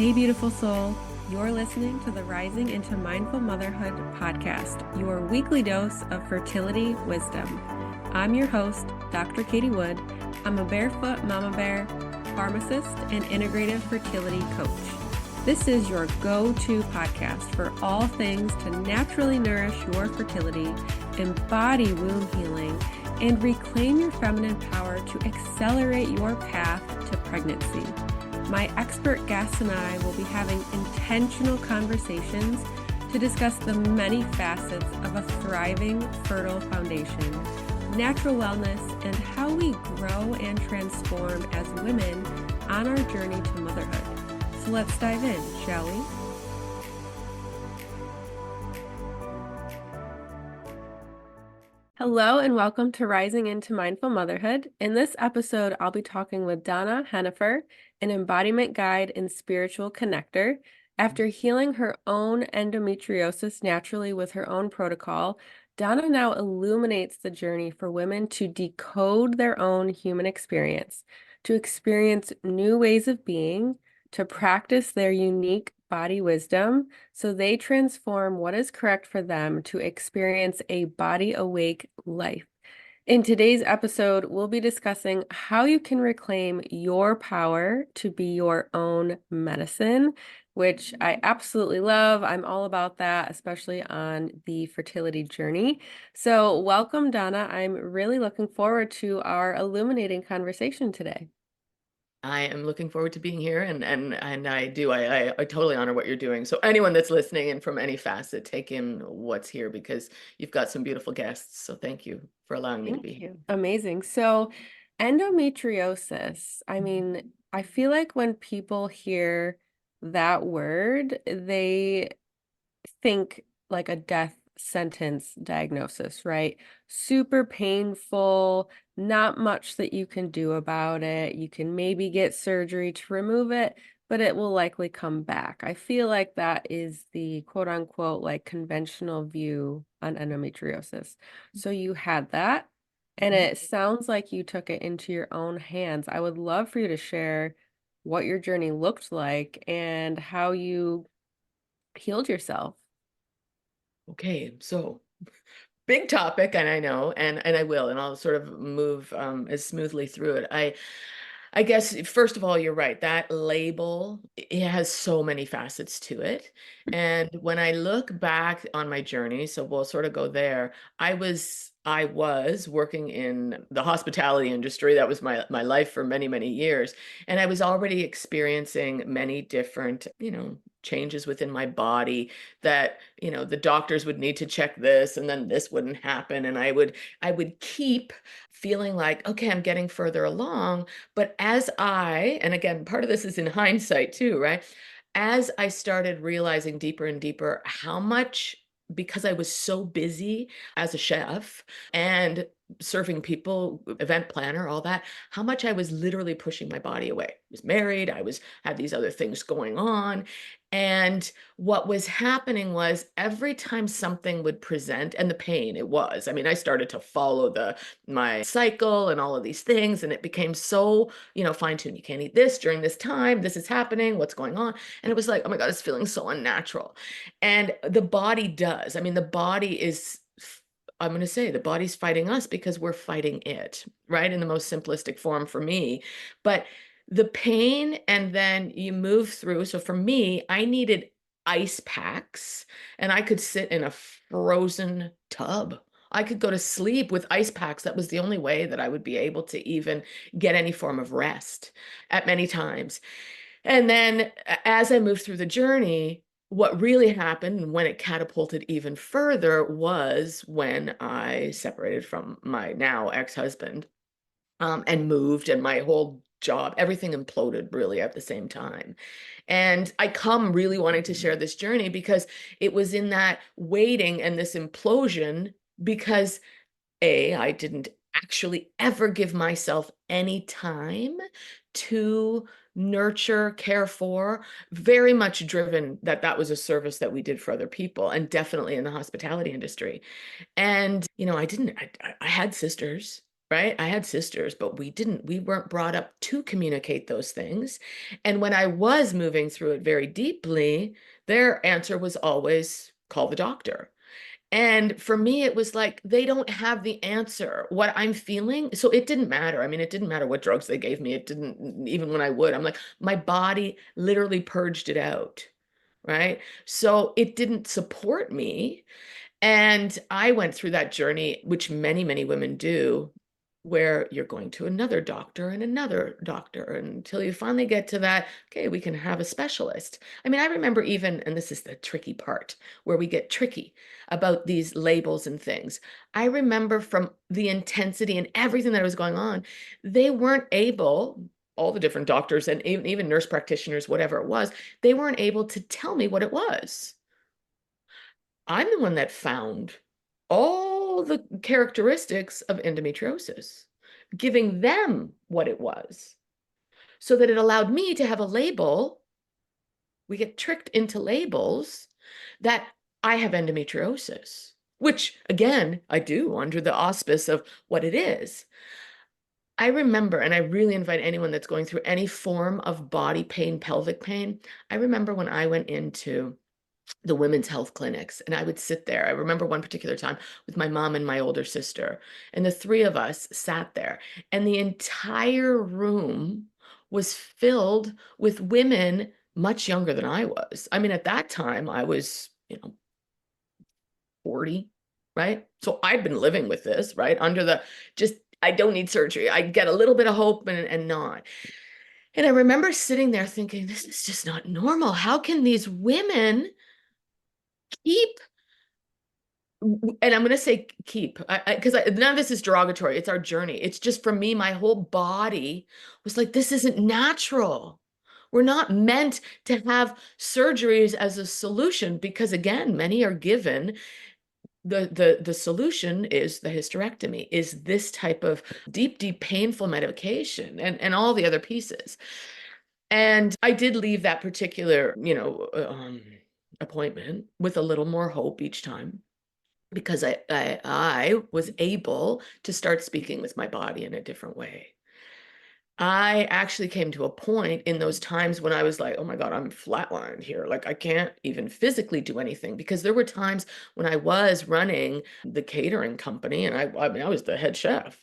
Hey, beautiful soul. You're listening to the Rising into Mindful Motherhood podcast, your weekly dose of fertility wisdom. I'm your host, Dr. Katie Wood. I'm a barefoot mama bear, pharmacist, and integrative fertility coach. This is your go-to podcast for all things to naturally nourish your fertility, embody womb healing, and reclaim your feminine power to accelerate your path to pregnancy. My expert guests and I will be having intentional conversations to discuss the many facets of a thriving, fertile foundation, natural wellness, and how we grow and transform as women on our journey to motherhood. So let's dive in, shall we? Hello and welcome to Rising into Mindful Motherhood. In this episode, I'll be talking with Donna Henhoeffer, an embodiment guide and spiritual connector. After healing her own endometriosis naturally with her own protocol, Donna now illuminates the journey for women to decode their own human experience, to experience new ways of being, to practice their unique body wisdom, so they transform what is correct for them to experience a body awake life. In today's episode, we'll be discussing how you can reclaim your power to be your own medicine, which I absolutely love. I'm all about that, especially on the fertility journey. So welcome, Donna. I'm really looking forward to our illuminating conversation today. I am looking forward to being here, and I totally honor what you're doing. So anyone that's listening in from any facet, take in what's here because you've got some beautiful guests. So thank you for allowing me to be here. Amazing. So endometriosis, I feel like when people hear that word, they think like a death sentence diagnosis, right? Super painful, not much that you can do about it. You can maybe get surgery to remove it, but it will likely come back. I feel like that is the quote unquote like conventional view on endometriosis. So you had that, and it sounds like you took it into your own hands. I would love for you to share what your journey looked like and how you healed yourself. Okay, so big topic, and I know, and I will, and I'll sort of move as smoothly through it. I guess, first of all, you're right. That label, it has so many facets to it. And when I look back on my journey, so we'll sort of go there, I was working in the hospitality industry. That was my life for many, many years. And I was already experiencing many different, changes within my body that, the doctors would need to check this and then this wouldn't happen. And I would keep feeling like, okay, I'm getting further along. But and again, part of this is in hindsight too, right? As I started realizing deeper and deeper how much, because I was so busy as a chef and serving people, event planner, all that, how much I was literally pushing my body away. I was married, had these other things going on. And what was happening was every time something would present, and the pain it was, I started to follow my cycle and all of these things, and it became so, fine-tuned. You can't eat this during this time. This is happening. What's going on? And it was like, oh my God, it's feeling so unnatural. And the body does. The body is, I'm going to say the body's fighting us because we're fighting it, right? In the most simplistic form for me. But the pain, and then you move through. So for me, I needed ice packs, and I could sit in a frozen tub. I could go to sleep with ice packs. That was the only way that I would be able to even get any form of rest at many times. And then as I moved through the journey, what really happened when it catapulted even further was when I separated from my now ex-husband, and moved, and my whole job, everything imploded really at the same time. And I come really wanting to share this journey because it was in that waiting and this implosion because I didn't actually ever give myself any time to nurture, care for, very much driven that was a service that we did for other people, and definitely in the hospitality industry. And, I had sisters. right? I had sisters, but we weren't brought up to communicate those things. And when I was moving through it very deeply, their answer was always call the doctor. And for me, it was like, they don't have the answer. What I'm feeling, so it didn't matter. I mean, it didn't matter what drugs they gave me. It didn't, even when I would, I'm like, my body literally purged it out, right? So it didn't support me. And I went through that journey, which many, many women do, where you're going to another doctor until you finally get to that, okay, we can have a specialist. I mean, I remember even, and this is the tricky part where we get tricky about these labels and things. I remember from the intensity and everything that was going on, they weren't able, all the different doctors and even nurse practitioners, whatever it was, they weren't able to tell me what it was. I'm the one that found all the characteristics of endometriosis, giving them what it was so that it allowed me to have a label. We get tricked into labels that I have endometriosis, which again, I do under the auspice of what it is. I remember, and I really invite anyone that's going through any form of body pain, pelvic pain. I remember when I went into the women's health clinics, and I would sit there. I remember one particular time with my mom and my older sister, and the three of us sat there, and the entire room was filled with women much younger than I was. I mean, at that time, I was, 40, right? So I'd been living with this, right? Under the just, I don't need surgery. I get a little bit of hope and not. And I remember sitting there thinking, this is just not normal. How can these women keep, and I'm going to say keep, because none of this is derogatory. It's our journey. It's just for me, my whole body was like, this isn't natural. We're not meant to have surgeries as a solution because, again, many are given the solution is the hysterectomy, is this type of deep painful medication and all the other pieces. And I did leave that particular, appointment with a little more hope each time because I was able to start speaking with my body in a different way. I actually came to a point in those times when I was like, oh my God, I'm flatlined here. Like, I can't even physically do anything because there were times when I was running the catering company and I mean, I was the head chef.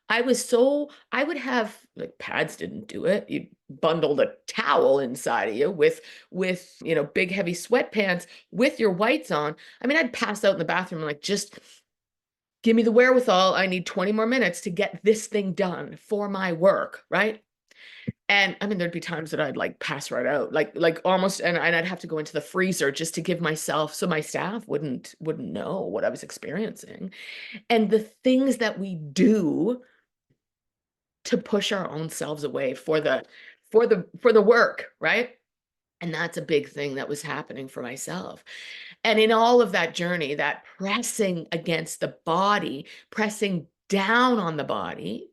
I would have, like, pads didn't do it. You bundled a towel inside of you with, big heavy sweatpants with your whites on. I mean, I'd pass out in the bathroom, like, just give me the wherewithal. I need 20 more minutes to get this thing done for my work, right? And I mean, there'd be times that I'd like pass right out, like almost, and I'd have to go into the freezer just to give myself, so my staff wouldn't know what I was experiencing. And the things that we do to push our own selves away for the work, right? And that's a big thing that was happening for myself. And in all of that journey, that pressing against the body, pressing down on the body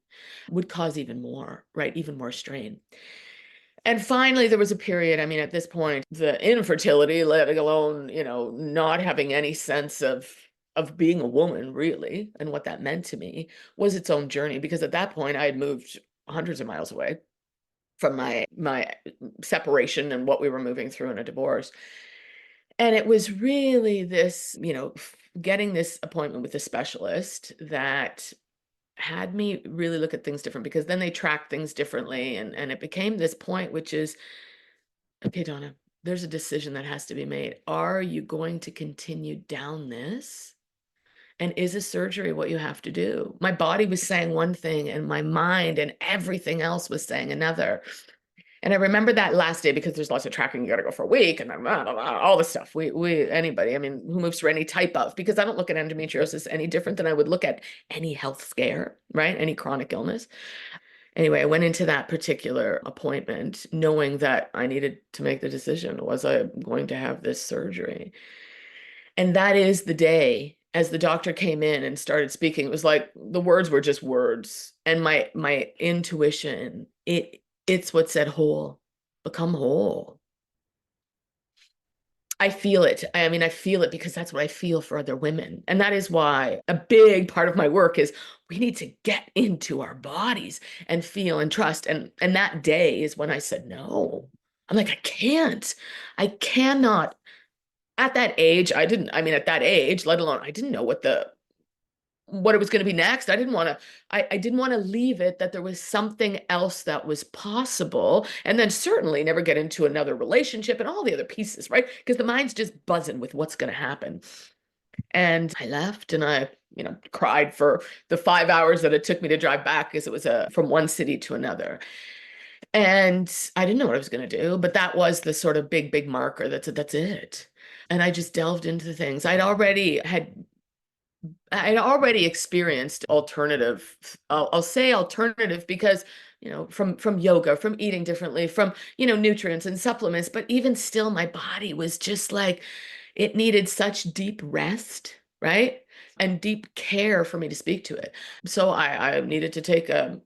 would cause even more, right? Even more strain. And finally, there was a period, I mean, at this point, the infertility, let alone, not having any sense of being a woman, really, and what that meant to me was its own journey. Because at that point, I had moved hundreds of miles away from my separation and what we were moving through in a divorce. And it was really this, getting this appointment with a specialist that had me really look at things different because then they track things differently. And it became this point, which is, okay, Donna, there's a decision that has to be made. Are you going to continue down this? And is a surgery what you have to do? My body was saying one thing and my mind and everything else was saying another. And I remember that last day because there's lots of tracking. You got to go for a week and all the stuff. Anybody, I mean, who moves through any type of, because I don't look at endometriosis any different than I would look at any health scare, right? Any chronic illness. Anyway, I went into that particular appointment knowing that I needed to make the decision. Was I going to have this surgery? And that is the day as the doctor came in and started speaking, it was like the words were just words. And my intuition, it's what said whole, become whole. I feel it. I mean, I feel it because that's what I feel for other women. And that is why a big part of my work is we need to get into our bodies and feel and trust. And that day is when I said no. I'm like, I can't. I cannot. At that age, I mean, at that age, let alone, I didn't know what it was going to be next. I didn't want to leave it that there was something else that was possible. And then certainly never get into another relationship and all the other pieces, right? Because the mind's just buzzing with what's going to happen. And I left and I, cried for the 5 hours that it took me to drive back because it was from one city to another. And I didn't know what I was going to do, but that was the sort of big, big marker. That's it. And I just delved into the things. I'd already experienced alternative. I'll say alternative because, from yoga, from eating differently, from, nutrients and supplements, but even still, my body was just like, it needed such deep rest, right? And deep care for me to speak to it. So I needed to take a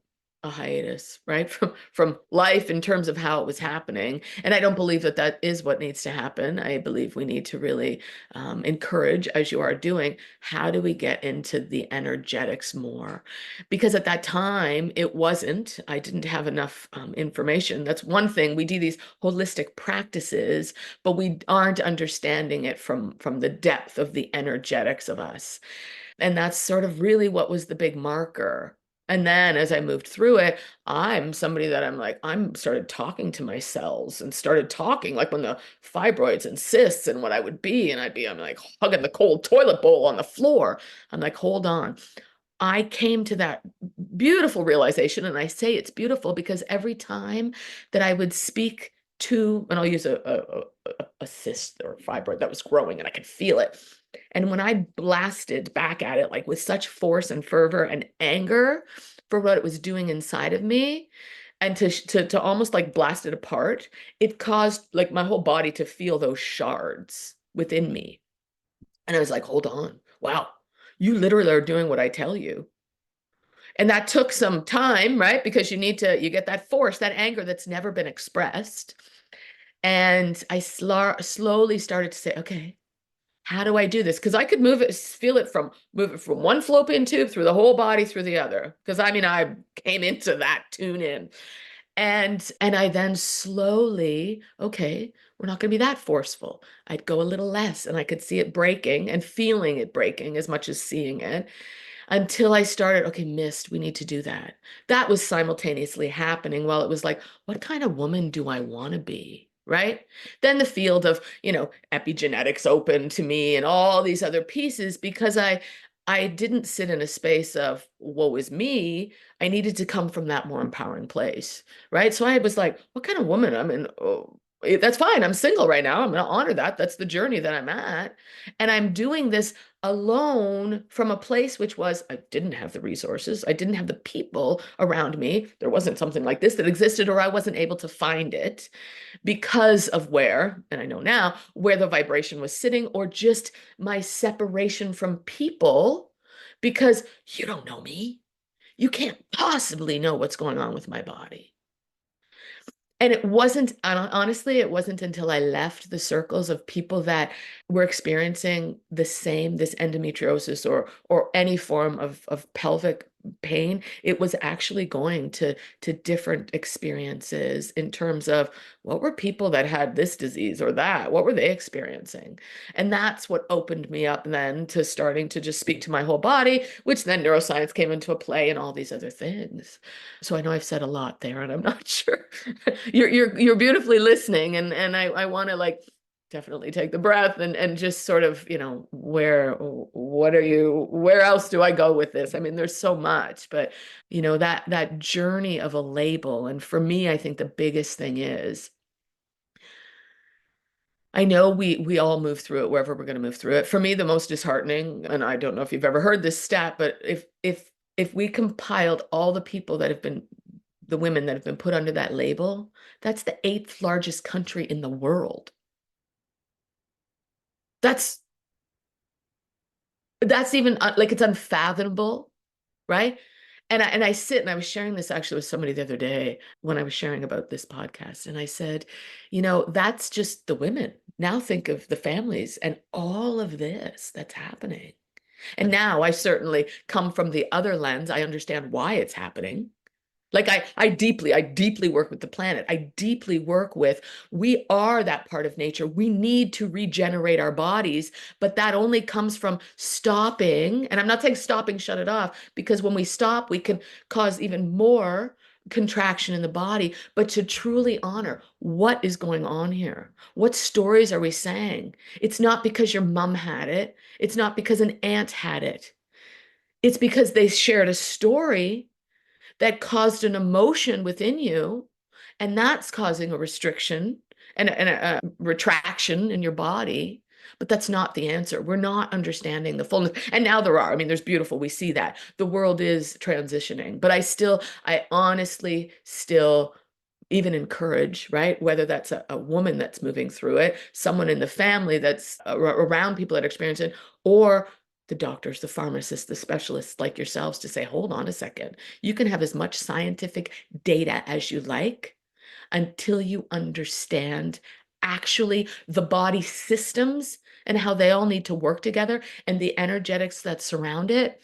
hiatus, right? From life in terms of how it was happening. And I don't believe that that is what needs to happen. I believe we need to really encourage, as you are doing, how do we get into the energetics more? Because at that time, I didn't have enough information. That's one thing. We do these holistic practices, but we aren't understanding it from the depth of the energetics of us. And that's sort of really what was the big marker. And then as I moved through it, I'm somebody that I'm started talking to my cells and started talking like when the fibroids and cysts and what I would be. And I'm like hugging the cold toilet bowl on the floor. I'm like, hold on. I came to that beautiful realization. And I say it's beautiful because every time that I would speak to, and I'll use a cyst or a fibroid that was growing and I could feel it. And when I blasted back at it, like with such force and fervor and anger for what it was doing inside of me, and to almost like blast it apart, it caused like my whole body to feel those shards within me. And I was like, hold on, wow, you literally are doing what I tell you. And that took some time, right? Because you get that force, that anger that's never been expressed. And I slowly started to say, okay, how do I do this? Because I could move it from one fallopian tube through the whole body through the other. Because I came into that tune in. And I then slowly, okay, we're not going to be that forceful. I'd go a little less and I could see it breaking and feeling it breaking as much as seeing it until I started, okay, mist, we need to do that. That was simultaneously happening while it was like, what kind of woman do I want to be? Right? Then the field of, epigenetics opened to me and all these other pieces because I didn't sit in a space of woe is me. I needed to come from that more empowering place. Right. So I was like, what kind of woman? I mean, oh, that's fine. I'm single right now. I'm going to honor that. That's the journey that I'm at. And I'm doing this alone from a place which was I didn't have the resources. I didn't have the people around me. There wasn't something like this that existed, or I wasn't able to find it because of and I know now, where the vibration was sitting, or just my separation from people, because you don't know me. You can't possibly know what's going on with my body. And honestly, it wasn't until I left the circles of people that were experiencing this endometriosis or any form of pelvic pain. It was actually going to different experiences in terms of what were people that had this disease or that, what were they experiencing? And that's what opened me up then to starting to just speak to my whole body, which then neuroscience came into a play and all these other things. So I know I've said a lot there, and I'm not sure. You're beautifully listening, and I want to like definitely take the breath and just sort of, where else do I go with this? I mean, there's so much, but that journey of a label. And for me, I think the biggest thing is I know we all move through it wherever we're going to move through it. For me, the most disheartening, and I don't know if you've ever heard this stat, but if we compiled all the people that have been the women that have been put under that label, that's the 8th largest country in the world. That's even like it's unfathomable, right? And I sit and I was sharing this actually with somebody the other day when I was sharing about this podcast. And I said, that's just the women. Now think of the families and all of this that's happening. And now I certainly come from the other lens. I understand why it's happening. Like I deeply work with the planet. I deeply work with, we are that part of nature. We need to regenerate our bodies, but that only comes from stopping. And I'm not saying stopping, shut it off, because when we stop, we can cause even more contraction in the body, but to truly honor what is going on here. What stories are we saying? It's not because your mom had it. It's not because an aunt had it. It's because they shared a story that caused an emotion within you, and that's causing a restriction and a retraction in your body. But that's not the answer. We're not understanding the fullness. And now there are. I mean, there's beautiful. We see that. The world is transitioning. But I honestly still even encourage, right? Whether that's a woman that's moving through it, someone in the family that's around people that experience it, or the doctors, the pharmacists, the specialists like yourselves to say, hold on a second. You can have as much scientific data as you like until you understand actually the body systems and how they all need to work together and the energetics that surround it.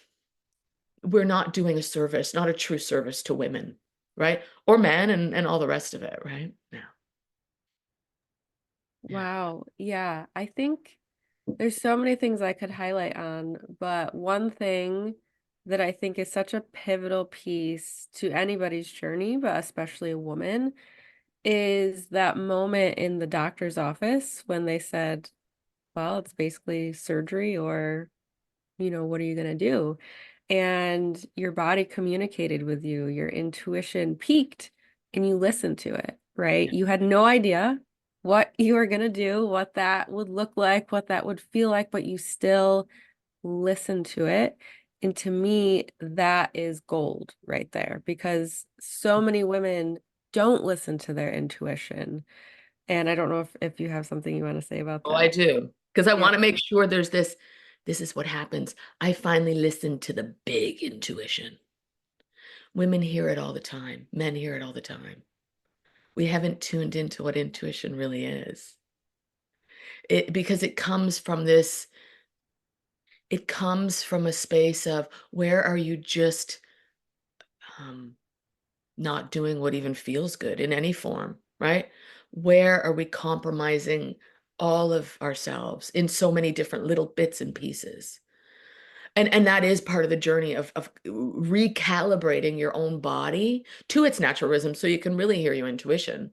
We're not doing a service, not a true service to women, right? Or men and all the rest of it, right? Yeah. Yeah. Wow. Yeah. I think there's so many things I could highlight on, but one thing that I think is such a pivotal piece to anybody's journey, but especially a woman, is that moment in the doctor's office when they said, well, it's basically surgery or, what are you going to do? And your body communicated with you, your intuition peaked, and you listened to it, right? Yeah. You had no idea what you were going to do, what that would look like, what that would feel like, but you still listened to it. And to me, that is gold right there because so many women don't listen to their intuition. And I don't know if you have something you want to say about Oh, I that. do. Because I Yeah. want to make sure there's this is what happens. I finally listened to the big intuition. Women hear it all the time. Men hear it all the time. We haven't tuned into what intuition really is. Because it comes from a space of where are you just um, not doing what even feels good in any form, right? Where are we compromising all of ourselves in so many different little bits and pieces? And that is part of the journey of recalibrating your own body to its natural rhythm so you can really hear your intuition.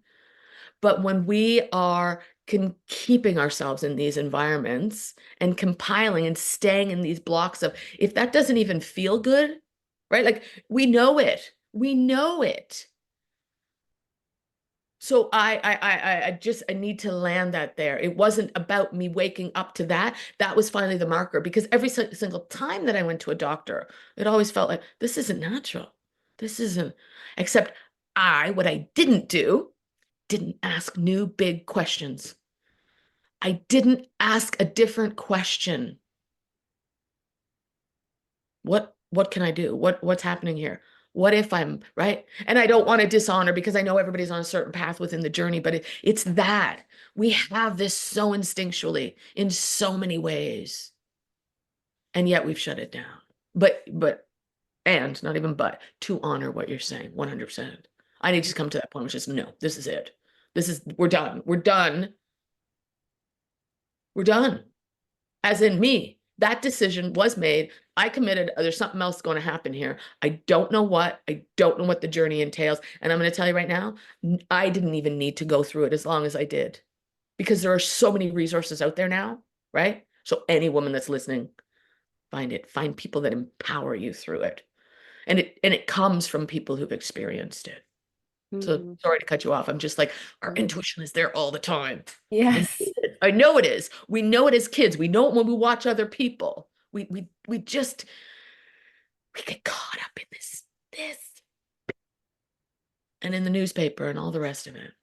But when we are keeping ourselves in these environments and compiling and staying in these blocks of, if that doesn't even feel good, right? Like we know it. So I need to land that there. It wasn't about me waking up to that. That was finally the marker because every single time that I went to a doctor, it always felt like this isn't natural. This isn't, except what I didn't do, didn't ask new big questions. I didn't ask a different question. What can I do? What's happening here? What if I'm right? And I don't want to dishonor because I know everybody's on a certain path within the journey, but it's that we have this so instinctually in so many ways, and yet we've shut it down. And not even but to honor what you're saying, 100%. I need to come to that point, which is no, this is it. We're done. We're done. We're done. As in me, that decision was made. I committed. There's something else going to happen here. I don't know what. I don't know what the journey entails. And I'm going to tell you right now, I didn't even need to go through it as long as I did because there are so many resources out there now, right? So any woman that's listening, find people that empower you through it. And it comes from people who've experienced it. So Mhm. sorry to cut you off. I'm just like, our Mhm. intuition is there all the time. And Yes. I know it is. We know it as kids. We know it when we watch other people. We just we get caught up in this and in the newspaper and all the rest of it.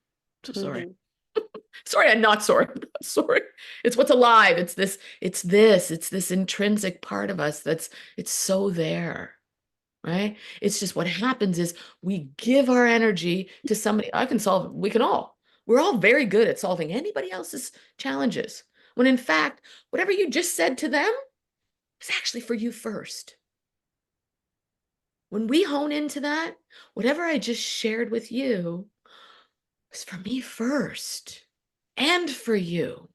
So sorry. Mhm. Sorry, I'm not sorry. I'm not sorry. It's what's alive. It's this intrinsic part of us it's so there. Right? It's just what happens is we give our energy to somebody. I can solve it. We can all. We're all very good at solving anybody else's challenges, when in fact, whatever you just said to them is actually for you first. When we hone into that, whatever I just shared with you is for me first and for you.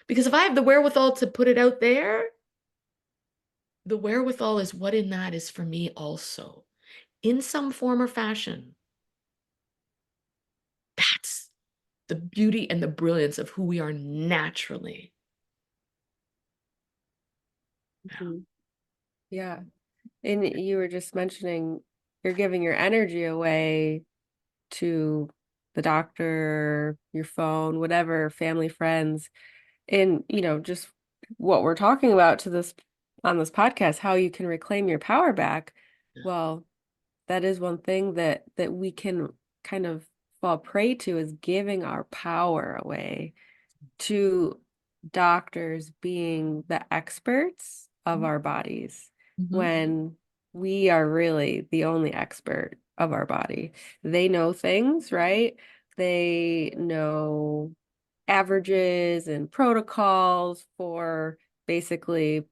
Because if I have the wherewithal to put it out there, the wherewithal is what in that is for me also, in some form or fashion. That's the beauty and the brilliance of who we are naturally. Mhm. Yeah. And you were just mentioning you're giving your energy away to the doctor, your phone, whatever, family, friends. And, just what we're talking about to this on this podcast, how you can reclaim your power back. Well, that is one thing that we can kind of fall prey to, is giving our power away to doctors being the experts of our bodies, Mhm. when we are really the only expert of our body. They know things, right? They know averages and protocols for basically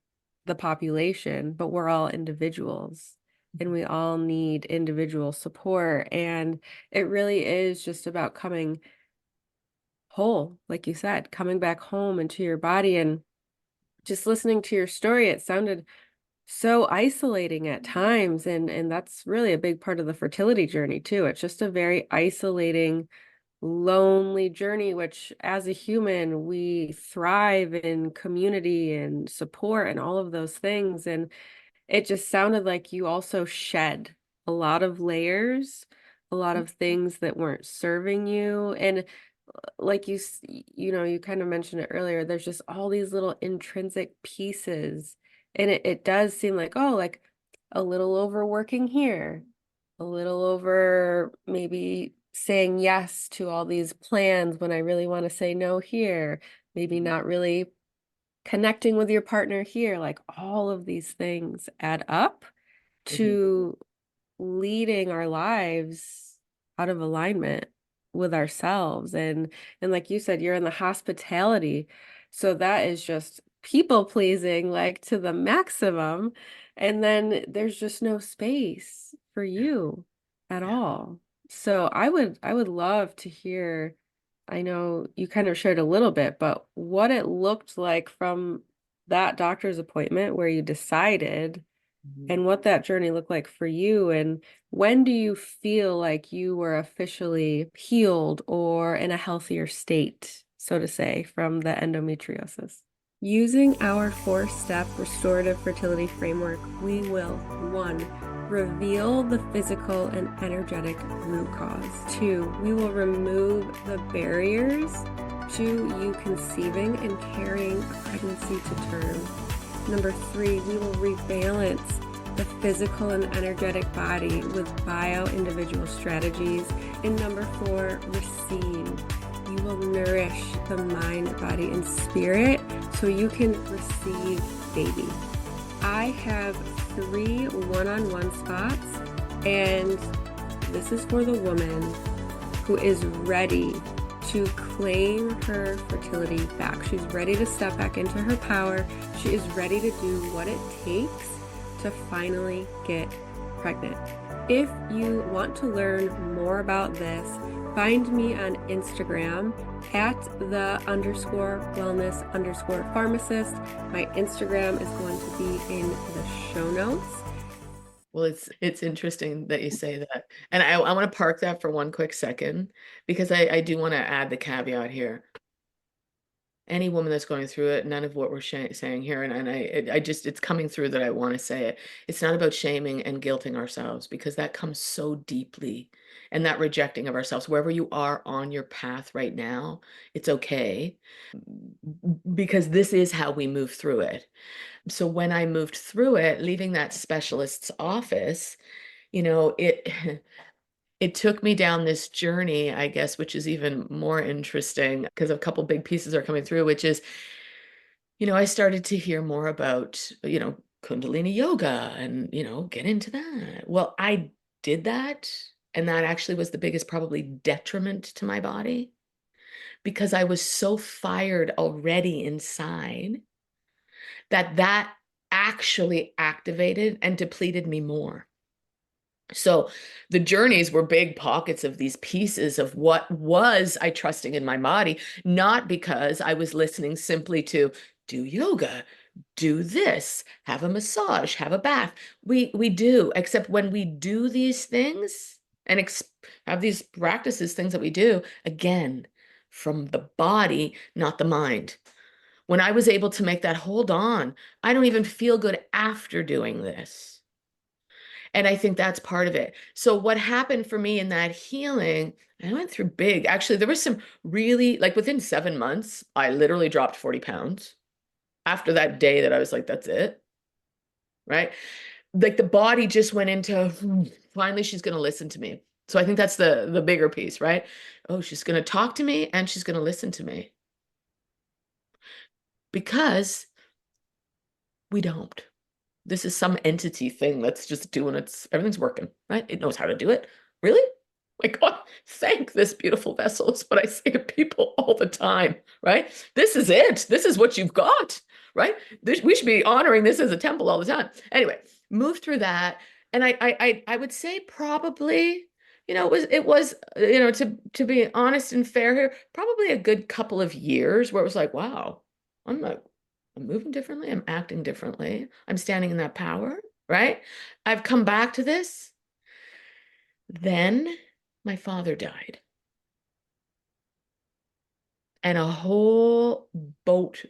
the population, but we're all individuals and we all need individual support. And it really is just about coming whole, like you said, coming back home into your body. And just listening to your story, it sounded so isolating at times. And that's really a big part of the fertility journey too. It's just a very isolating, lonely journey, which as a human, we thrive in community and support and all of those things. And it just sounded like you also shed a lot of layers, a lot of things that weren't serving you. And like you kind of mentioned it earlier, there's just all these little intrinsic pieces. And it does seem like, oh, like a little overworking here, a little over maybe saying yes to all these plans when I really want to say no here, maybe not really connecting with your partner here. Like all of these things add up Mhm. to leading our lives out of alignment with ourselves. And like you said, you're in the hospitality, so that is just people pleasing like to the maximum, and then there's just no space for you at Yeah. all. So I would love to hear, I know you kind of shared a little bit, but what it looked like from that doctor's appointment where you decided, Mhm. and what that journey looked like for you. And when do you feel like you were officially healed or in a healthier state, so to say, from the endometriosis? Using our 4-step restorative fertility framework, we will: 1, reveal the physical and energetic root cause. 2, we will remove the barriers to you conceiving and carrying a pregnancy to term. Number 3, we will rebalance the physical and energetic body with bio-individual strategies. And number 4, receive. You will nourish the mind, body, and spirit so you can receive baby. I have 3 one-on-one spots, and this is for the woman who is ready to claim her fertility back. She's ready to step back into her power. She is ready to do what it takes to finally get pregnant. If you want to learn more about this, find me on Instagram at @the_wellness_pharmacist. My Instagram is going to be in the show notes. Well, it's interesting that you say that. And I want to park that for one quick second, because I do want to add the caveat here. Any woman that's going through it, none of what we're saying here, and I just, it's coming through that I want to say it. It's not about shaming and guilting ourselves, because that comes so deeply, and that rejecting of ourselves, wherever you are on your path right now, it's okay, because this is how we move through it. So when I moved through it, leaving that specialist's office, it it took me down this journey, I guess, which is even more interesting because a couple big pieces are coming through, which is, I started to hear more about, Kundalini yoga and, get into that. Well, I did that And that actually was the biggest probably detriment to my body because I was so fired already inside that actually activated and depleted me more. So the journeys were big pockets of these pieces of what was I trusting in my body, not because I was listening simply to do yoga, do this, have a massage, have a bath. We do, except when we do these things and have these practices, things that we do, again, from the body, not the mind. When I was able to make that, hold on, I don't even feel good after doing this. And I think that's part of it. So what happened for me in that healing, I went through big, actually, there was some really, like within 7 months, I literally dropped 40 pounds after that day that I was like, that's it. Right. Like the body just went into, finally, she's going to listen to me. So I think that's the bigger piece, right? Oh, she's going to talk to me and she's going to listen to me because we don't. This is some entity thing that's just doing everything's working, right? It knows how to do it. Really? My God, thank this beautiful vessel is what I say to people all the time, right? This is it. This is what you've got, right? We should be honoring this as a temple all the time. Anyway, move through that. And I would say probably, it was, to be honest and fair here, probably a good couple of years where it was like, wow, I'm moving differently. I'm acting differently. I'm standing in that power, right? I've come back to this. Then my father died. And a whole bout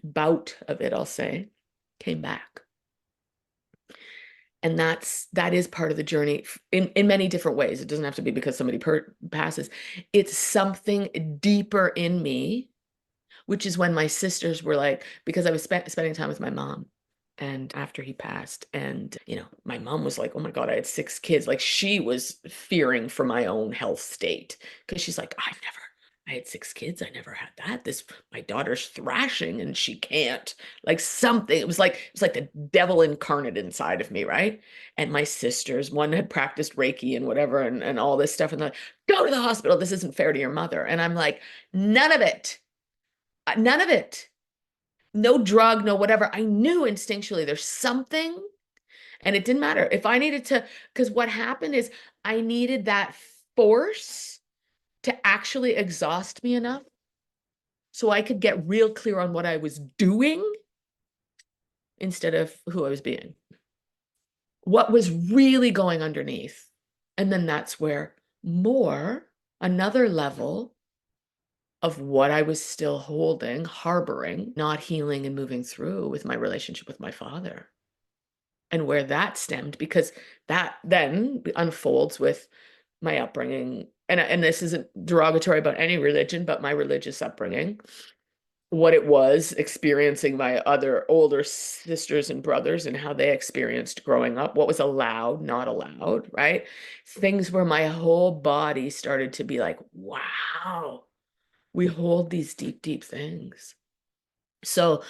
of it, I'll say, came back. And that is part of the journey in many different ways. It doesn't have to be because somebody passes. It's something deeper in me, which is when my sisters were like, because I was spending time with my mom and after he passed, and my mom was like, oh my God, I had 6 kids. Like she was fearing for my own health state because she's like, I had 6 kids, I never had that. My daughter's thrashing and she can't, like something. It was like the devil incarnate inside of me, right? And my sisters, one had practiced Reiki and whatever, and all this stuff, and they're like, go to the hospital, this isn't fair to your mother. And I'm like, none of it. None of it. No drug, no whatever. I knew instinctually there's something, and it didn't matter if I needed to, because what happened is I needed that force to actually exhaust me enough so I could get real clear on what I was doing instead of who I was being. What was really going underneath. And then that's where another level of what I was still holding, harboring, not healing and moving through with my relationship with my father. And where that stemmed, because that then unfolds with my upbringing. And this isn't derogatory about any religion, but my religious upbringing, what it was experiencing my other older sisters and brothers and how they experienced growing up, what was allowed, not allowed, right? Things where my whole body started to be like, wow, we hold these deep, deep things. So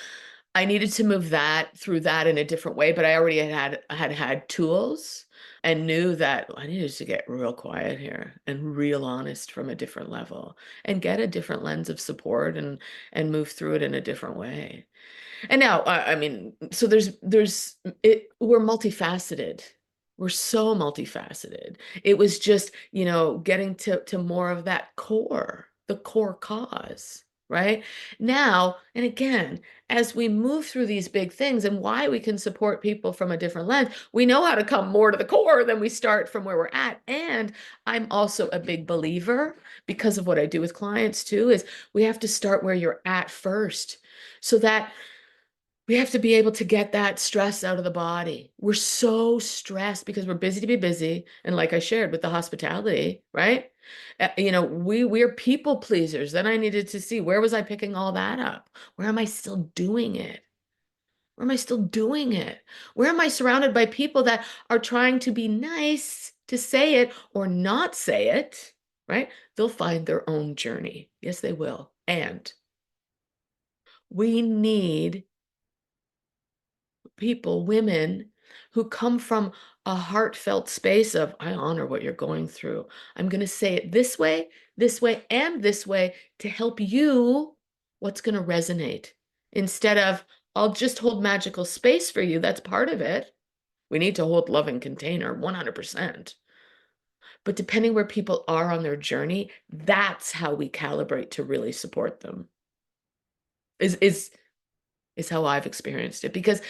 I needed to move through that in a different way, but I already had tools and knew that I needed to get real quiet here and real honest from a different level and get a different lens of support and move through it in a different way. And now, I mean, so we're multifaceted. We're so multifaceted. It was just, getting to more of that the core cause, right? Now, and again, as we move through these big things and why we can support people from a different lens, we know how to come more to the core than we start from where we're at. And I'm also a big believer, because of what I do with clients too, is we have to start where you're at first, so that we have to be able to get that stress out of the body. We're so stressed because we're busy to be busy. And like I shared with the hospitality, right? We're people pleasers. Then I needed to see, where was I picking all that up? Where am I still doing it? Where am I still doing it? Where am I surrounded by people that are trying to be nice, to say it or not say it, right? They'll find their own journey. Yes, they will. And we need people, women who come from a heartfelt space of, I honor what you're going through. I'm going to say it this way, and this way to help you what's going to resonate. Instead of, I'll just hold magical space for you. That's part of it. We need to hold loving container 100%. But depending where people are on their journey, that's how we calibrate to really support them. Is how I've experienced it. Because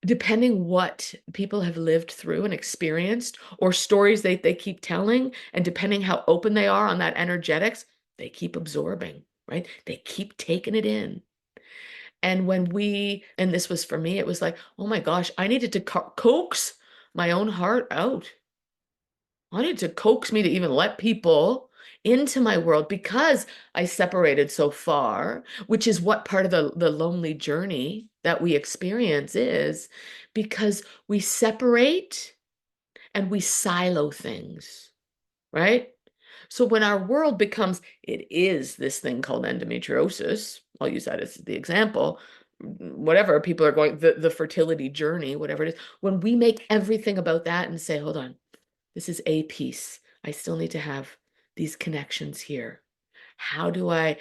depending what people have lived through and experienced, or stories they keep telling, and depending how open they are on that energetics, they keep absorbing, right? They keep taking it in. And and this was for me, it was like, oh my gosh, I needed to coax my own heart out. I needed to coax me to even let people into my world because I separated so far, which is what part of the lonely journey that we experience is, because we separate and we silo things, right? So when our world becomes, it is this thing called endometriosis, I'll use that as the example, whatever people are going, the fertility journey, whatever it is, when we make everything about that and say, hold on, this is a piece. I still need to have these connections here. How do I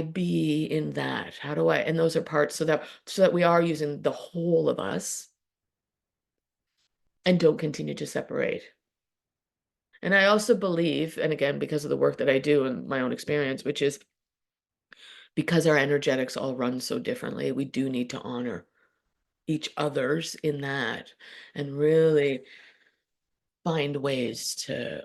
be in that? And those are parts so that we are using the whole of us and don't continue to separate. And I also believe, and again, because of the work that I do and my own experience, which is because our energetics all run so differently, we do need to honor each other's in that and really find ways to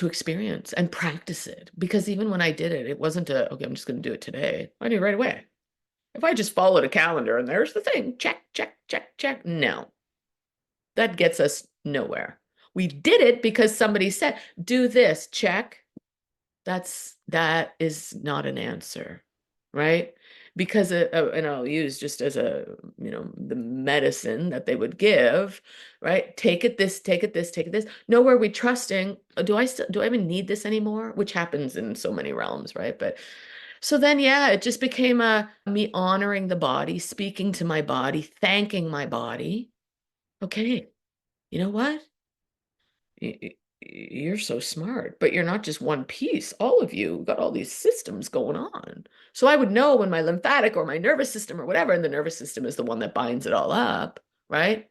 experience and practice it. Because even when I did it, it wasn't okay, I'm just going to do it today. I knew right away. If I just followed a calendar and there's the thing, check, check, check, check. No, that gets us nowhere. We did it because somebody said, do this, check. That is not an answer, right? Because and I'll use just as the medicine that they would give, right? Take it this, take it this, take it this. Nowhere we trusting. Do I even need this anymore? Which happens in so many realms, right? But so then, yeah, it just became me honoring the body, speaking to my body, thanking my body. Okay, you know what? You're so smart, but you're not just one piece. All of you got all these systems going on. So I would know when my lymphatic or my nervous system or whatever, and the nervous system is the one that binds it all up, right?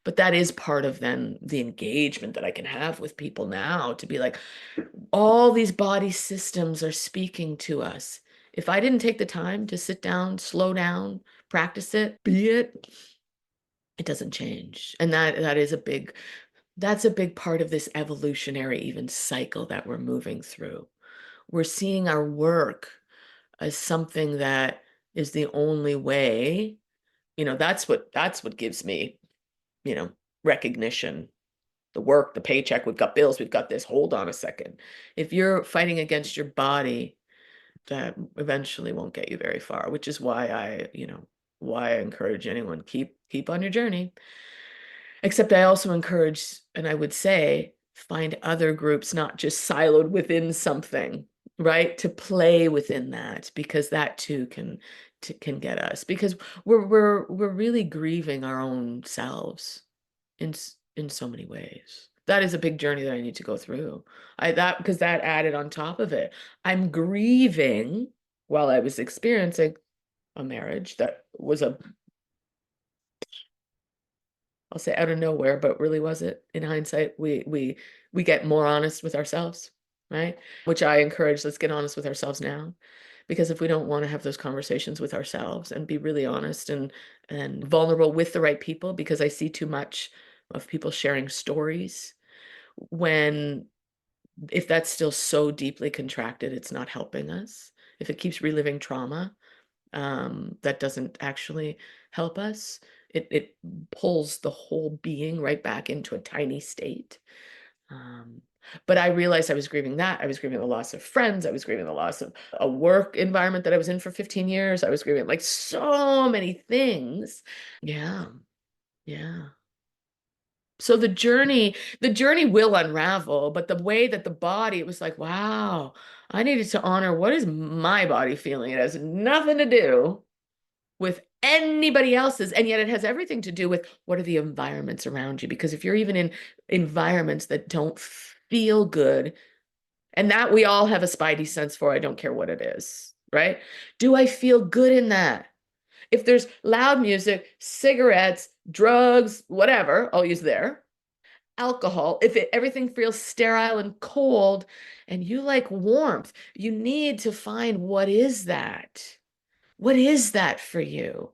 But that is part of then the engagement that I can have with people now to be like, all these body systems are speaking to us. If I didn't take the time to sit down, slow down, practice it, it doesn't change. And that is that's a big part of this evolutionary even cycle that we're moving through. We're seeing our work as something that is the only way, that's what gives me, you know, recognition. The work, the paycheck, we've got bills, we've got this. Hold on a second. If you're fighting against your body, that eventually won't get you very far, which is why I encourage anyone, keep on your journey. Except I also encourage, and I would say, find other groups, not just siloed within something, right? To play within that, because that too can get us. Because we're really grieving our own selves in so many ways. That is a big journey that I need to go through. Because that added on top of it. I'm grieving while I was experiencing a marriage that was I'll say out of nowhere, but really was it? In hindsight, we get more honest with ourselves, right? Which I encourage, let's get honest with ourselves now. Because if we don't want to have those conversations with ourselves and be really honest and vulnerable with the right people, because I see too much of people sharing stories when if that's still so deeply contracted, it's not helping us. If it keeps reliving trauma, that doesn't actually help us. It pulls the whole being right back into a tiny state. Um, but I realized I was grieving that. I was grieving the loss of friends. I was grieving the loss of a work environment that I was in for 15 years. I was grieving like so many things. Yeah. Yeah. So the journey will unravel, but the way that the body, it was like, wow, I needed to honor what is my body feeling. It has nothing to do with anybody else's. And yet it has everything to do with what are the environments around you? Because if you're even in environments that don't feel good, and that we all have a spidey sense for, I don't care what it is, right? Do I feel good in that? If there's loud music, cigarettes, drugs, whatever, I'll use there, alcohol, if everything feels sterile and cold and you like warmth, you need to find what is that? What is that for you?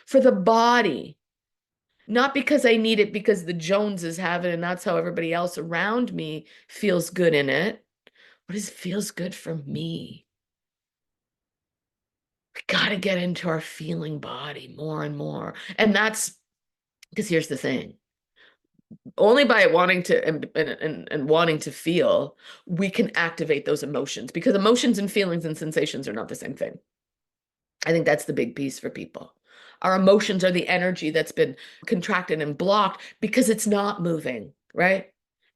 For the body, not because I need it because the Joneses have it and that's how everybody else around me feels good in it. What is feels good for me? We got to get into our feeling body more and more. And that's because here's the thing. Only by wanting to and wanting to feel, we can activate those emotions because emotions and feelings and sensations are not the same thing. I think that's the big piece for people. Our emotions are the energy that's been contracted and blocked because it's not moving, right?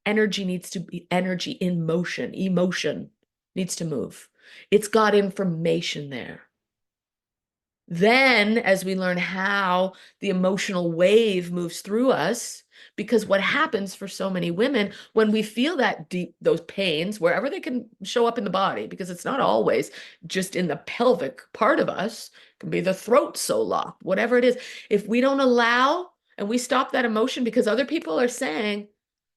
Energy needs to be energy in motion. Emotion needs to move. It's got information there. Then, as we learn how the emotional wave moves through us, because what happens for so many women when we feel that deep, those pains, wherever they can show up in the body, because it's not always just in the pelvic part of us, it can be the throat so locked, whatever it is. If we don't allow and we stop that emotion because other people are saying,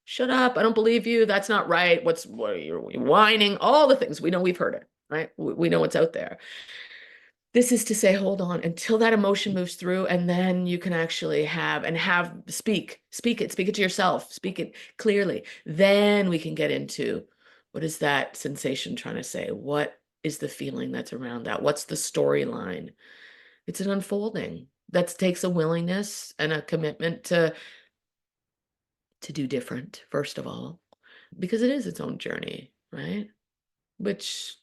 shut up, I don't believe you, that's not right, what are you whining, all the things we know, we've heard it, right? We know what's out there. This is to say, hold on until that emotion moves through, and then you can actually speak it to yourself, speak it clearly. Then we can get into what is that sensation trying to say? What is the feeling that's around that? What's the storyline? It's an unfolding that takes a willingness and a commitment to do different, first of all, because it is its own journey, right? Which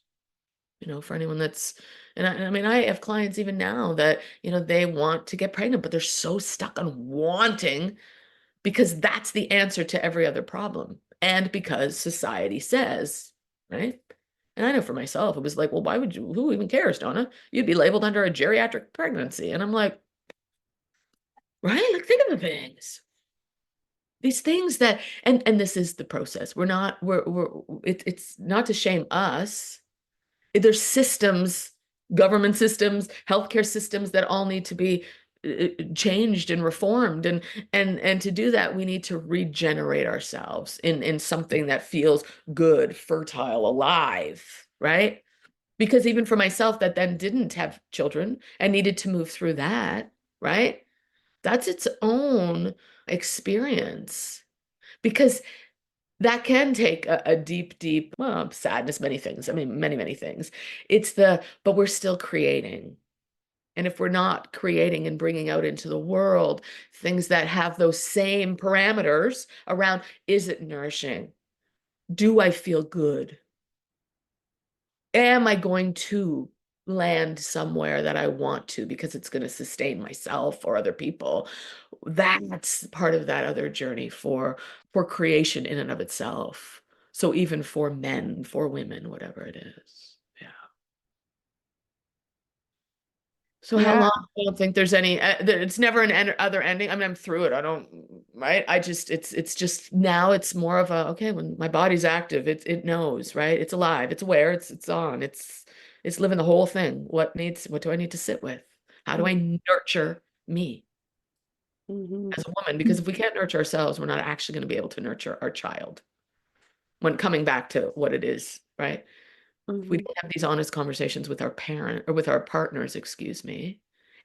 for anyone that's, and I mean, I have clients even now that, they want to get pregnant, but they're so stuck on wanting because that's the answer to every other problem. And because society says, right? And I know for myself, it was like, well, why would you, who even cares, Donna? You'd be labeled under a geriatric pregnancy. And I'm like, right? Like, think of the things. These things that, and this is the process. It's not to shame us. There's systems, government systems, healthcare systems that all need to be changed and reformed. And to do that, we need to regenerate ourselves in something that feels good, fertile, alive, right? Because even for myself that then didn't have children and needed to move through that, right? That's its own experience. Because that can take a deep, deep, well, sadness, many things. I mean, many, many things. But we're still creating. And if we're not creating and bringing out into the world things that have those same parameters around, is it nourishing? Do I feel good? Am I going to land somewhere that I want to because it's going to sustain myself or other people? That's part of that other journey for creation in and of itself. So even for men, for women, whatever it is. Yeah. So how Yeah. long? I don't think there's any. It's never other ending. I mean, I'm through it. I don't. Right. It's just now. It's more of a okay. When my body's active, it knows. Right. It's alive. It's aware. It's on. It's living the whole thing. What do I need to sit with? How do I nurture me Mm-hmm. as a woman? Because if we can't nurture ourselves, we're not actually going to be able to nurture our child. When coming back to what it is, right? If we Mm-hmm. don't have these honest conversations with our parent or with our partners, excuse me,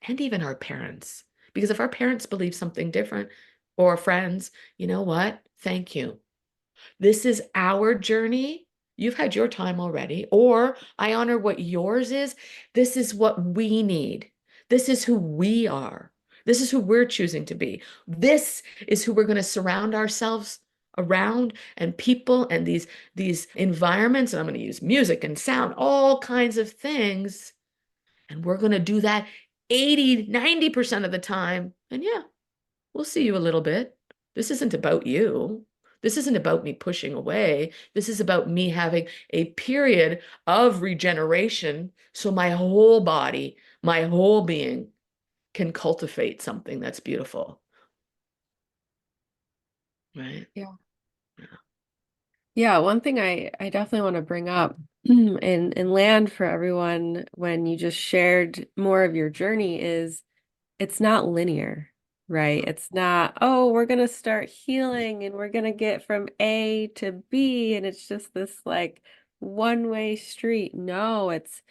and even our parents, because if our parents believe something different or friends, you know what? Thank you. This is our journey. You've had your time already, or I honor what yours is. This is what we need. This is who we are. This is who we're choosing to be. This is who we're going to surround ourselves around and people and these environments. And I'm going to use music and sound, all kinds of things. And we're going to do that 80, 90% of the time. And yeah, we'll see you a little bit. This isn't about you. This isn't about me pushing away. This is about me having a period of regeneration. So my whole body, my whole being can cultivate something that's beautiful, right? Yeah. Yeah. Yeah, one thing I definitely want to bring up and land for everyone when you just shared more of your journey is it's not linear, right? It's not, oh, we're gonna start healing and we're gonna get from A to B and it's just this like one-way street. No, it's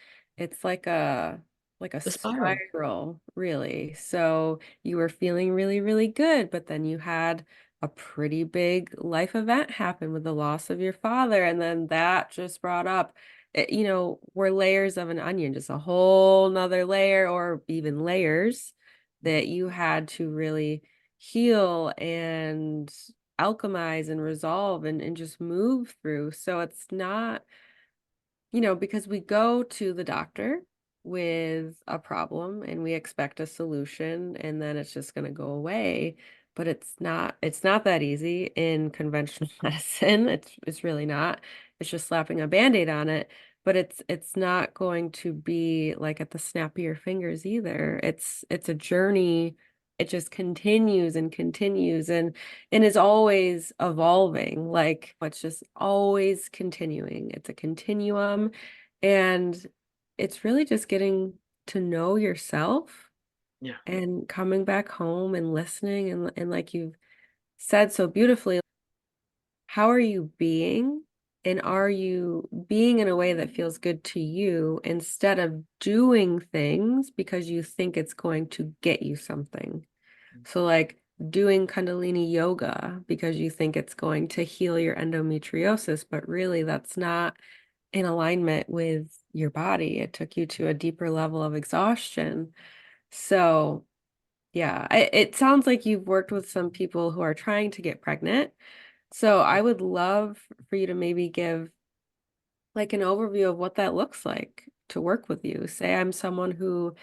like a The spiral. spiral, really. So you were feeling really, really good, but then you had a pretty big life event happen with the loss of your father, and then that just brought up we're layers of an onion, just a whole nother layer or even layers that you had to really heal and alchemize and resolve and just move through. So it's not, because we go to the doctor with a problem and we expect a solution and then it's just going to go away. But it's not that easy in conventional medicine. It's really not. It's just slapping a band-aid on it. But it's not going to be like at the snap of your fingers either. It's a journey. It just continues and continues and is always evolving. Like it's just always continuing. It's a continuum. And it's really just getting to know yourself Yeah. and coming back home and listening and like you've said so beautifully, how are you being? And are you being in a way that feels good to you instead of doing things because you think it's going to get you something? So, like doing Kundalini yoga because you think it's going to heal your endometriosis, but really that's not in alignment with your body. It took you to a deeper level of exhaustion. So, yeah, it sounds like you've worked with some people who are trying to get pregnant. So, I would love for you to maybe give like an overview of what that looks like to work with you. Say I'm someone For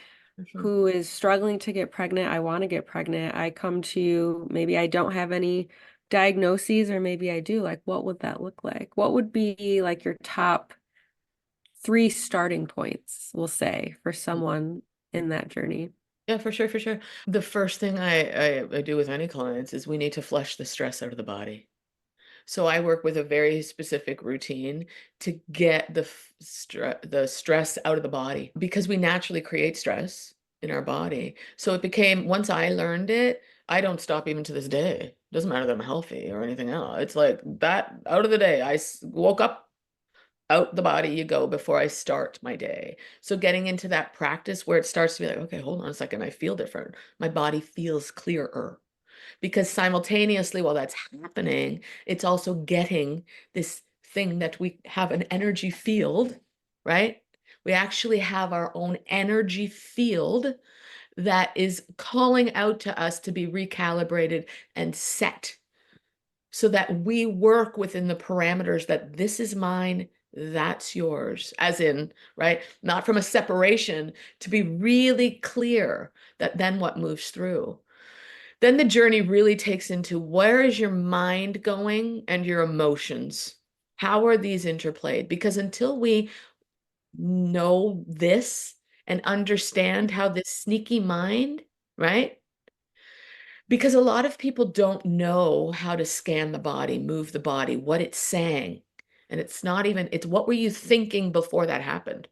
sure. who is struggling to get pregnant. I want to get pregnant. I come to you, maybe I don't have any diagnoses, or maybe I do. Like, what would that look like? What would be like your top three starting points, we'll say, for someone in that journey? Yeah, for sure, for sure. The first thing I do with any clients is we need to flush the stress out of the body. So I work with a very specific routine to get the stress out of the body because we naturally create stress in our body. So it became, once I learned it, I don't stop even to this day. Doesn't matter that I'm healthy or anything else. It's like that out of the day. Woke up, out the body you go before I start my day. So getting into that practice where it starts to be like, okay, hold on a second, I feel different. My body feels clearer because simultaneously while that's happening, it's also getting this thing that we have an energy field, right? We actually have our own energy field that is calling out to us to be recalibrated and set so that we work within the parameters that this is mine, that's yours, as in, right? Not from a separation, to be really clear that then what moves through. Then the journey really takes into where is your mind going and your emotions? How are these interplayed? Because until we know this and understand how this sneaky mind, right? Because a lot of people don't know how to scan the body, move the body, what it's saying. And it's not even, it's what were you thinking before that happened?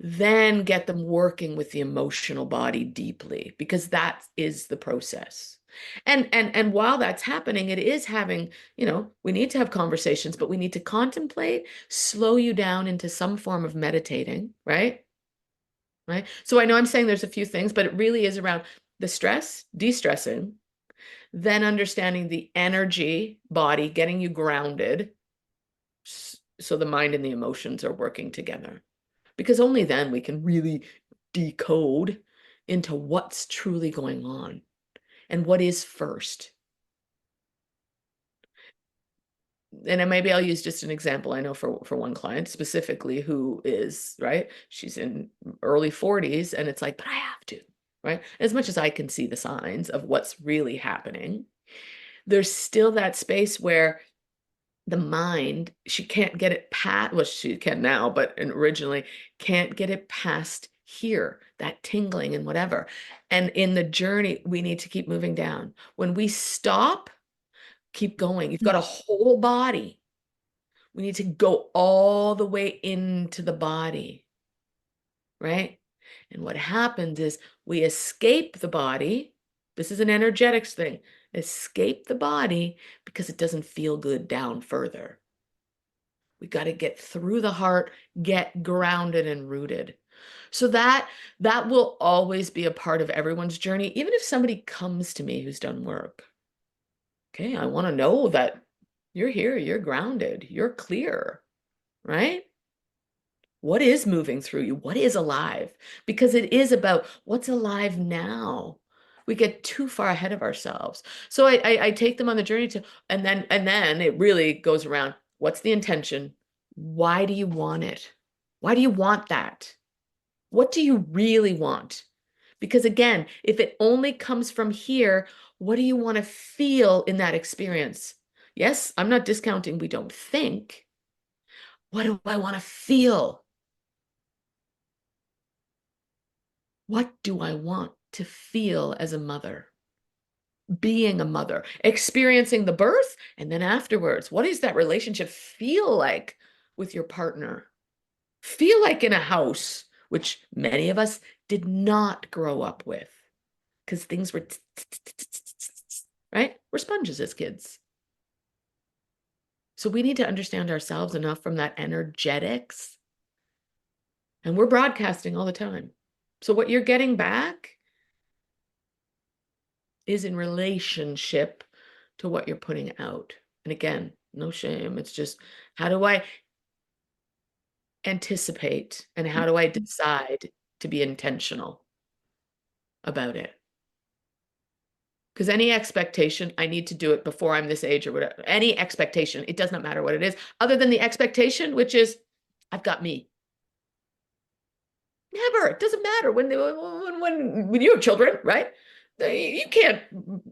Then get them working with the emotional body deeply because that is the process. And while that's happening, it is having, we need to have conversations, but we need to contemplate, slow you down into some form of meditating, right? Right. So I know I'm saying there's a few things, but it really is around the stress, de-stressing, then understanding the energy body, getting you grounded so the mind and the emotions are working together. Because only then we can really decode into what's truly going on and what is first. And then maybe I'll use just an example. I know for one client specifically who is, right, she's in early 40s and it's like, but I have to, right? As much as I can see the signs of what's really happening, there's still that space where the mind, she can't get it past, well, she can now, but originally can't get it past here, that tingling and whatever. And in the journey, we need to keep moving down. When we stop, keep going. You've got a whole body. We need to go all the way into the body, right? And what happens is we escape the body. This is an energetics thing. Escape the body because it doesn't feel good down further. We got to get through the heart, get grounded and rooted. So that will always be a part of everyone's journey, even if somebody comes to me who's done work. Okay, I want to know that you're here, you're grounded, you're clear, right? What is moving through you? What is alive? Because it is about what's alive now. We get too far ahead of ourselves. So I take them on the journey to, and then it really goes around. What's the intention? Why do you want it? Why do you want that? What do you really want? Because again, if it only comes from here, what do you want to feel in that experience? Yes, I'm not discounting we don't think. What do I want to feel? What do I want to feel as a mother? Being a mother, experiencing the birth, and then afterwards, what does that relationship feel like with your partner? Feel like in a house, which many of us did not grow up with because things were, right? We're sponges as kids. So we need to understand ourselves enough from that energetics. And we're broadcasting all the time. So what you're getting back is in relationship to what you're putting out. And again, no shame. It's just, how do I anticipate and how do I decide to be intentional about it? Because any expectation, I need to do it before I'm this age or whatever, any expectation, it does not matter what it is, other than the expectation, which is, I've got me. Never. It doesn't matter when you have children, right? You can't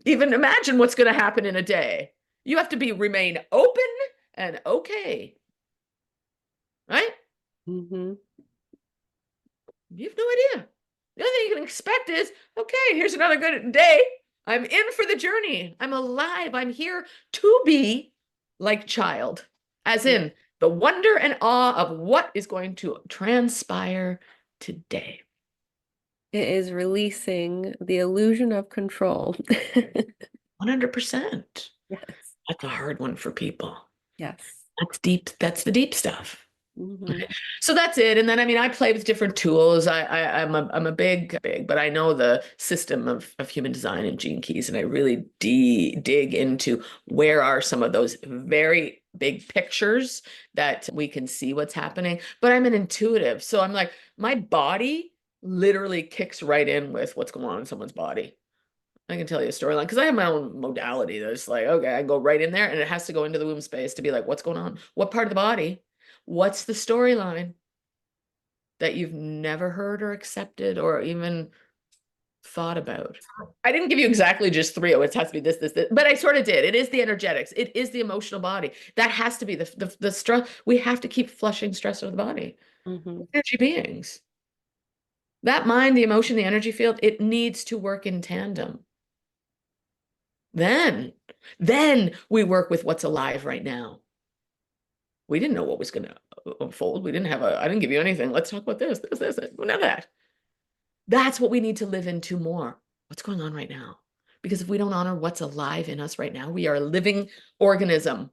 even imagine what's going to happen in a day. You have to remain open and okay, right? Mm-hmm. You have no idea. The only thing you can expect is, okay, here's another good day. I'm in for the journey. I'm alive. I'm here to be like child, as in the wonder and awe of what is going to transpire today. It is releasing the illusion of control. 100%. Yes. That's a hard one for people. Yes. That's deep. That's the deep stuff. Mm-hmm. So that's it. And then, I mean, I play with different tools. I'm a big, but I know the system of human design and gene keys, and I really dig into where are some of those very big pictures that we can see what's happening. But I'm an intuitive. So I'm like, my body literally kicks right in with what's going on in someone's body. I can tell you a storyline because I have my own modality that's like, okay, I go right in there and it has to go into the womb space to be like, what's going on? What part of the body? What's the storyline that you've never heard or accepted or even thought about? I didn't give you exactly just three. Oh, it has to be this, but I sort of did. It is the energetics. It is the emotional body. That has to be the stress. We have to keep flushing stress out of the body. Mm-hmm. Energy beings. That mind, the emotion, the energy field, it needs to work in tandem. Then we work with what's alive right now. We didn't know what was going to unfold. I didn't give you anything. Let's talk about this, none of that. That's what we need to live into more. What's going on right now? Because if we don't honor what's alive in us right now, we are a living organism.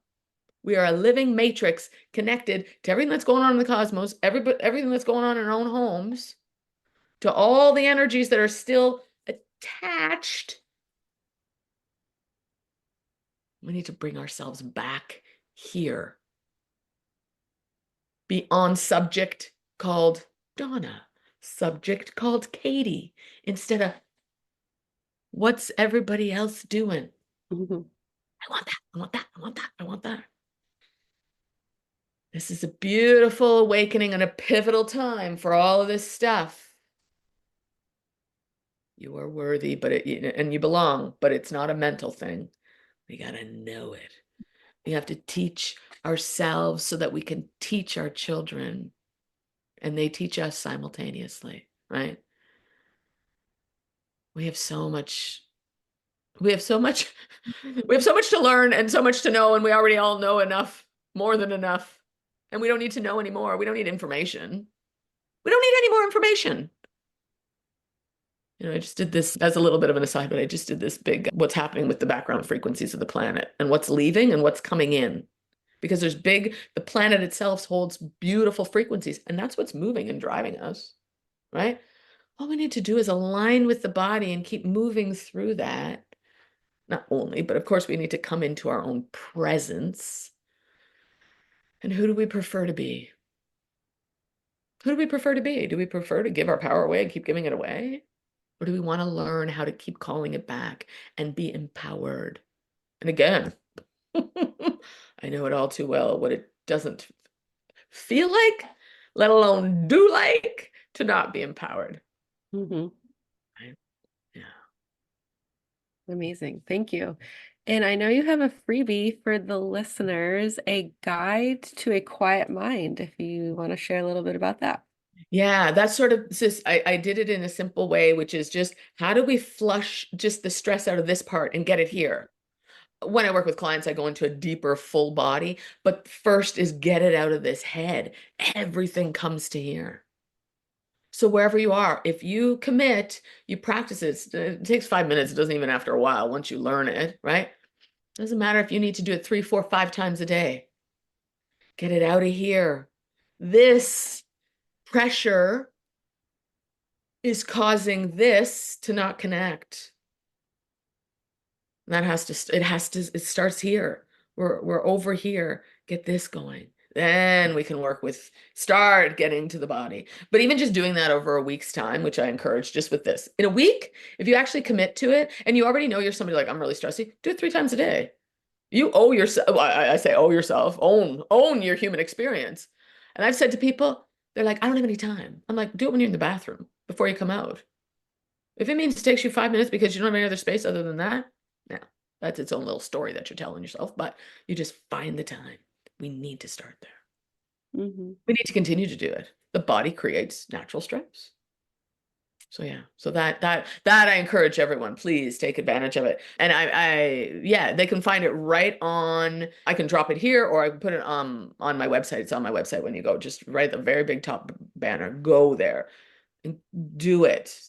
We are a living matrix connected to everything that's going on in the cosmos, everything that's going on in our own homes, to all the energies that are still attached. We need to bring ourselves back here. Be on subject called Donna, subject called Katie, instead of what's everybody else doing? Mm-hmm. I want that, I want that, I want that, I want that. This is a beautiful awakening and a pivotal time for all of this stuff. You are worthy, and you belong, but it's not a mental thing. We got to know it. We have to teach ourselves so that we can teach our children, and they teach us simultaneously. right? We have so much, we have so much, we have so much to learn and so much to know, and we already all know enough, more than enough. And we don't need to know anymore. We don't need information. We don't need any more information. I just did this as a little bit of an aside, but I just did this big what's happening with the background frequencies of the planet and what's leaving and what's coming in. Because the planet itself holds beautiful frequencies, and that's what's moving and driving us, right? All we need to do is align with the body and keep moving through that. Not only, but of course, we need to come into our own presence. And who do we prefer to be? Who do we prefer to be? Do we prefer to give our power away and keep giving it away? Or do we want to learn how to keep calling it back and be empowered? And again, I know it all too well, what it doesn't feel like, let alone do like, to not be empowered. Mm-hmm. Right? Yeah. Amazing. Thank you. And I know you have a freebie for the listeners, a guide to a quiet mind, if you want to share a little bit about that. Yeah, that's sort of just, I did it in a simple way, which is just how do we flush just the stress out of this part and get it here? When I work with clients, I go into a deeper full body, but first is get it out of this head. Everything comes to here. So wherever you are, if you commit, you practice it. It takes 5 minutes. It doesn't even after a while, once you learn it, right? Doesn't matter if you need to do it 3, 4, 5 times a day. Get it out of here. This pressure is causing this to not connect. And it starts here. We're over here. Get this going. Then we can start getting to the body. But even just doing that over a week's time, which I encourage just with this. In a week, if you actually commit to it and you already know you're somebody like, I'm really stressy, do it 3 times a day. You owe yourself, I say owe yourself, own your human experience. And I've said to people, they're like, I don't have any time. I'm like, do it when you're in the bathroom before you come out. If it means it takes you 5 minutes because you don't have any other space other than that, no, that's its own little story that you're telling yourself, but you just find the time. We need to start there. Mm-hmm. We need to continue to do it. The body creates natural stress. So yeah, so that I encourage everyone, please take advantage of it. And yeah, they can find it right on, I can drop it here or I can put it on my website. It's on my website when you go, just right at the very big top banner, go there and do it.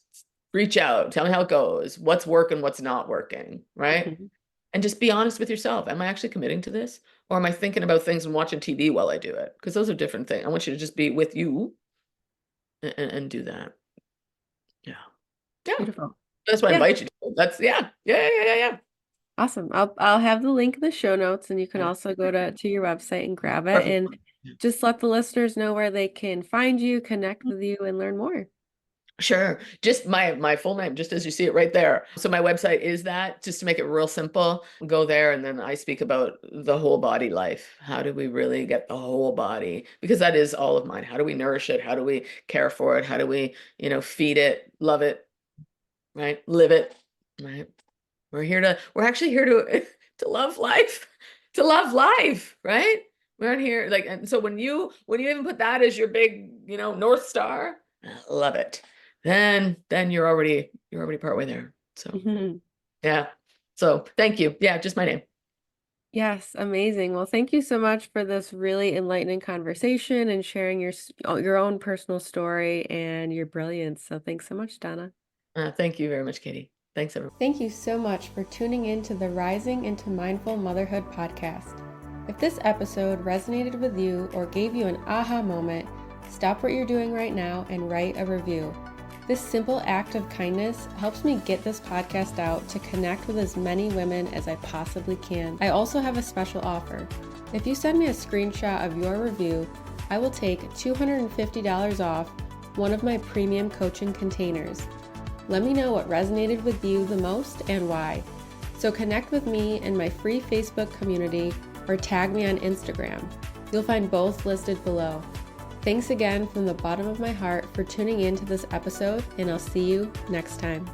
Reach out, tell me how it goes, what's working, what's not working, right? Mm-hmm. And just be honest with yourself. Am I actually committing to this? Or am I thinking about things and watching TV while I do it? Because those are different things. I want you to just be with you and do that. Yeah. Yeah. Beautiful. That's what I Yeah. invite you to. That's yeah. Awesome. I'll have the link in the show notes, and you can Yeah. also go to your website and grab it, Perfect. and just let the listeners know where they can find you, connect with you, and learn more. Sure. Just my full name, just as you see it right there. So my website is that, just to make it real simple. Go there and then I speak about the whole body life. How do we really get the whole body? Because that is all of mine. How do we nourish it? How do we care for it? How do we, feed it, love it, right? Live it, right? We're actually here to to love life, right? We aren't here like, and so when you even put that as your big, North Star, I love it. Then you're already partway there. So Mhm. yeah. So thank you. Yeah, just my name. Yes, amazing. Well, thank you so much for this really enlightening conversation and sharing your own personal story and your brilliance. So thanks so much, Donna. Thank you very much, Katie. Thanks, everyone. Thank you so much for tuning in to the Rising into Mindful Motherhood podcast. If this episode resonated with you or gave you an aha moment, stop what you're doing right now and write a review. This simple act of kindness helps me get this podcast out to connect with as many women as I possibly can. I also have a special offer. If you send me a screenshot of your review, I will take $250 off one of my premium coaching containers. Let me know what resonated with you the most and why. So connect with me in my free Facebook community or tag me on Instagram. You'll find both listed below. Thanks again from the bottom of my heart for tuning in to this episode, and I'll see you next time.